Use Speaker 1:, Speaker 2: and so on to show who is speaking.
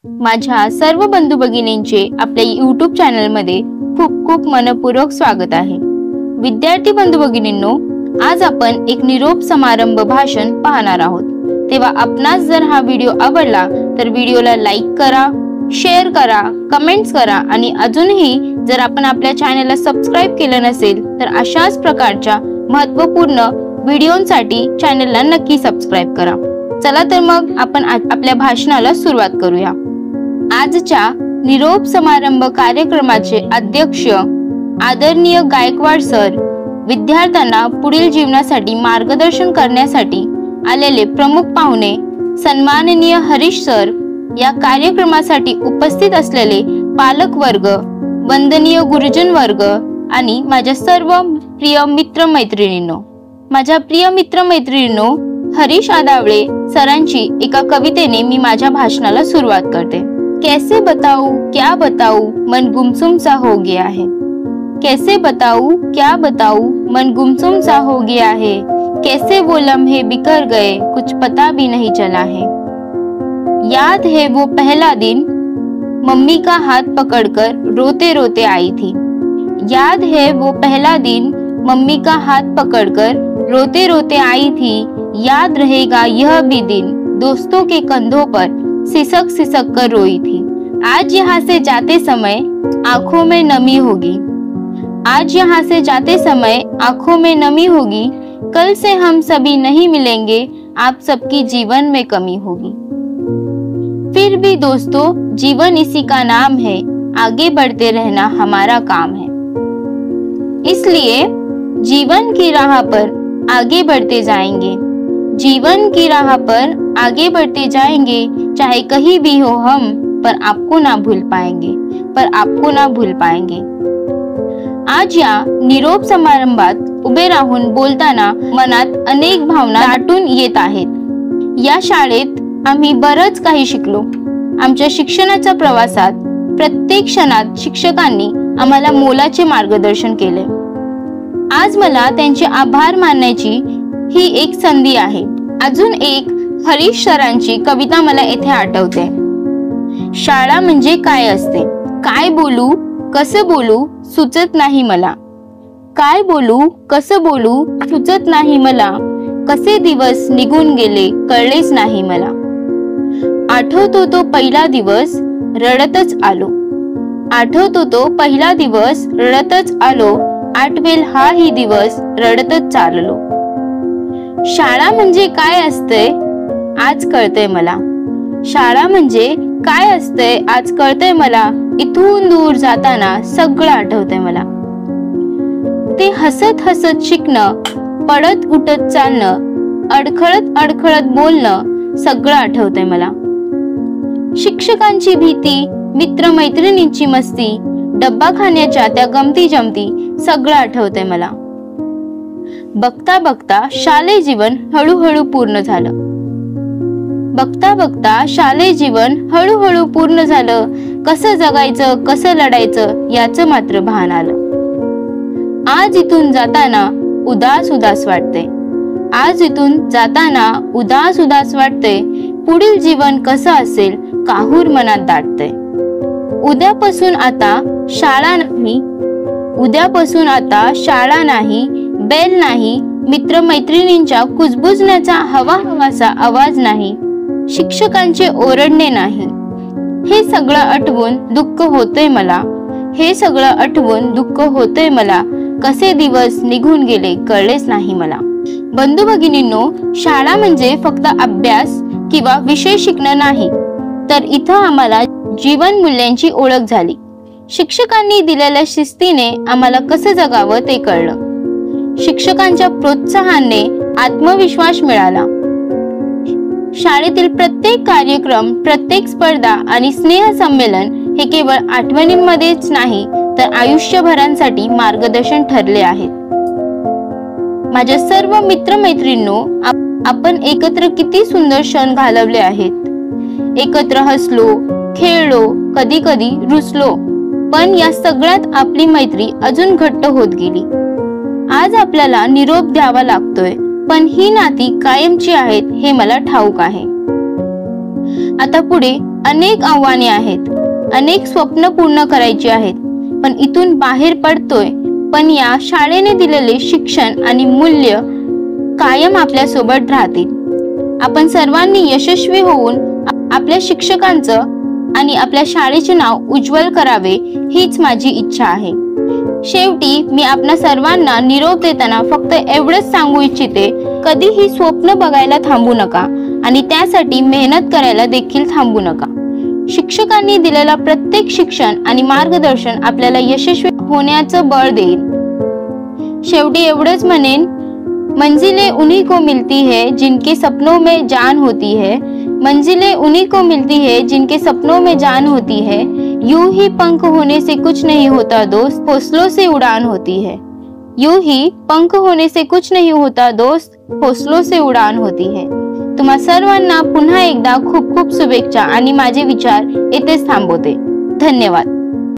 Speaker 1: माझ्या सर्व बंधू भगिनींचे आपल्या YouTube चॅनल मध्ये खूप खूप मनपूर्वक स्वागत आहे। विद्यार्थी बंधू भगिनींनो, आज आपण एक निरोप समारंभ भाषण पाहणार आहोत। तेव्हा आपणास जर हा व्हिडिओ आवडला तर व्हिडिओला लाईक करा, शेअर करा, कमेंट्स करा आणि अजूनही जर आपण आपल्या चॅनलला सबस्क्राइब केलं नसेल तर अशाच प्रकारच्या महत्त्वपूर्ण व्हिडिओंसाठी चॅनलला नक्की सबस्क्राइब करा। चला तर मग आपण आपल्या भाषणाला सुरुवात करूया। आजच्या निरोप समारंभ कार्यक्रमाचे अध्यक्ष आदरणीय गायकवाड सर, विद्यार्थ्यांना पुढील जीवनासाठी मार्गदर्शन करण्यासाठी आलेले प्रमुख पाहुणे सन्माननीय हरीश सर, या कार्यक्रमासाठी उपस्थित असलेले पालक वर्ग, वंदनीय गुरुजन वर्ग आणि माझ्या सर्व प्रिय मित्र मैत्रिणींनो। माझ्या प्रिय मित्र मैत्रिणींनो, हरीश आदावळे सरांची एका कवितेने मी माझ्या भाषणाला सुरुवात करते। कैसे बताऊं क्या बताऊं मन गुमसुम सा हो गया है, कैसे बताऊं क्या बताऊं मन गुमसुम सा हो गया है, कैसे वो लम्हे बिखर गए कुछ पता भी नहीं चला है। याद है वो पहला दिन मम्मी का हाथ पकड़कर रोते रोते आई थी, याद है वो पहला दिन मम्मी का हाथ पकड़कर रोते रोते आई थी, याद रहेगा यह भी दिन दोस्तों के कंधों पर सिसक सिसक कर रोई थी। आज यहाँ से जाते समय आंखों में नमी होगी, आज यहाँ से जाते समय आंखों में नमी होगी, कल से हम सभी नहीं मिलेंगे, आप सबकी जीवन में कमी होगी। फिर भी दोस्तों, जीवन इसी का नाम है, आगे बढ़ते रहना हमारा काम है। इसलिए जीवन की राह पर आगे बढ़ते जाएंगे, जीवन की राह पर आगे बढ़ते जाएंगे, चाहे कहीं भी हो हम, पर आपको ना भूल पाएंगे, पर आपको ना भूल पाएंगे। आज या निरोप समारंभात उभे राहून बोलताना मनात अनेक भावना दाटून येत आहेत। या शाळेत आम्ही बरंच काही शिकलो। आमच्या शिक्षणाच्या प्रवासात प्रत्येक क्षणात शिक्षकांनी आम्हाला मोलाचे मार्गदर्शन केले। आज मला त्यांचे आभार मानण्याची ही एक संधी आहे। अजून एक हरीश सरांची कविता मला येथे आठवते। शाळा म्हणजे काय असते, काय बोलू कसं बोलू सुचत नाही मला, काय बोलू कसं बोलू सुचत नाही मला, कसे दिवस निघून गेले कळलेच नाही मला। आठवतो तो पहिला दिवस रडतच आलो, आठवतो तो पहिला दिवस रडतच आलो, आठवेल हा ही दिवस रडतच चाललो। शाळा म्हणजे काय असते आज कळतंय मला, शाळा म्हणजे काय असते आज कळतंय मला, इथून दूर जाताना सगळं आठवतंय मला। ते हसत हसत शिकणं, पडत उठत चालणं, अडखळत अडखळत बोलणं, सगळं आठवतंय मला। शिक्षकांची भीती, मित्र मैत्रिणींची मस्ती, डब्बा खाण्याच्या त्या गमती जमती, सगळं आठवतंय मला। बघता बघता शालेय जीवन हळूहळू पूर्ण झालं, बघता बघता शालेय जीवन हळूहळू पूर्ण झालं, कसं जगायचं कसं लढायचं याचं मात्र भान आलं। आज इथून जाताना उदास उदास वाटते, आज इथून जाताना उदास उदास वाटते, पुढील जीवन कसं असेल काहूर मनात दाटते। उद्यापासून आता शाळा नाही, उद्यापासून आता शाळा नाही, बेल नाही, मित्र मैत्रिणींच्या कुजबुजण्याचा हवा हवासा आवाज नाही, शिक्षकांचे ओरडणे नाही। हे सगळं आठवून दुःख होतंय मला, हे सगळं आठवून दुःख होतंय मला, कसे दिवस निघून गेले कळलेच नाही मला। बंधू भगिनींनो, शाळा म्हणजे फक्त अभ्यास किंवा विषय शिकणं नाही, तर इथं आम्हाला जीवन मूल्यांची ओळख झाली। शिक्षकांनी दिलेल्या शिस्तीने आम्हाला कसं जगावं ते कळलं, शिक्षकांच्या प्रोत्साहनाने आत्मविश्वास मिळाला। शाळेतील प्रत्येक कार्यक्रम, प्रत्येक स्पर्धा आणि स्नेह संमेलन हे केवळ आठवणींमध्येच नाही तर आयुष्यभरांसाठी मार्गदर्शन ठरले आहेत। माझ्या सर्व मित्र मैत्रिणींनो, आपण एकत्र किती सुंदर क्षण घालवले आहेत। एकत्र हसलो, खेळलो, कधी कधी रुसलो, पण या सगळ्यात आपली मैत्री अजून घट्ट होत गेली। आज आपल्याला निरोप द्यावा लागतोय, पण ही नाती कायमची आहेत हे मला ठाऊक आहे। आता पुढे अनेक आव्हाने आहेत, अनेक स्वप्न पूर्ण करायची आहेत, पण इथून बाहेर पडतोय, पण या शाळेने दिलेले शिक्षण आणि मूल्य कायम आपल्या सोबत राहतील। आपण सर्वांनी यशस्वी होऊन आपल्या शिक्षकांचं आणि आपल्या शाळेचे नाव उज्ज्वल करावे, हीच माझी इच्छा आहे। शेवटी मी आपणा सर्वांना निरोप देताना फक्त एवढंच सांगू इच्छिते, कधीही स्वप्न बघायला थांबू नका आणि त्यासाठी मेहनत करायला देखील थांबू नका। शिक्षकांनी दिलेला प्रत्येक शिक्षण आणि मार्गदर्शन आपल्याला यशस्वी होण्याचं बळ देईल। शेवटी एवढंच म्हणेन, मंजिलें उन्हीं को मिलती है जिनके सपनों में जान होती है, मंजिलें उन्हीं को मिलती है जिनके सपनों में जान होती है, यूं ही पंख होने से कुछ नहीं होता दोस्त, हौसलों से उड़ान होती है। यूं ही पंख होने से कुछ नहीं होता दोस्त, हौसलों से उड़ान होती है। तुम्हा सर्वांना पुन्हा एकदा खूप खूप शुभेच्छा आणि माझे विचार येथेच थांबवते। धन्यवाद।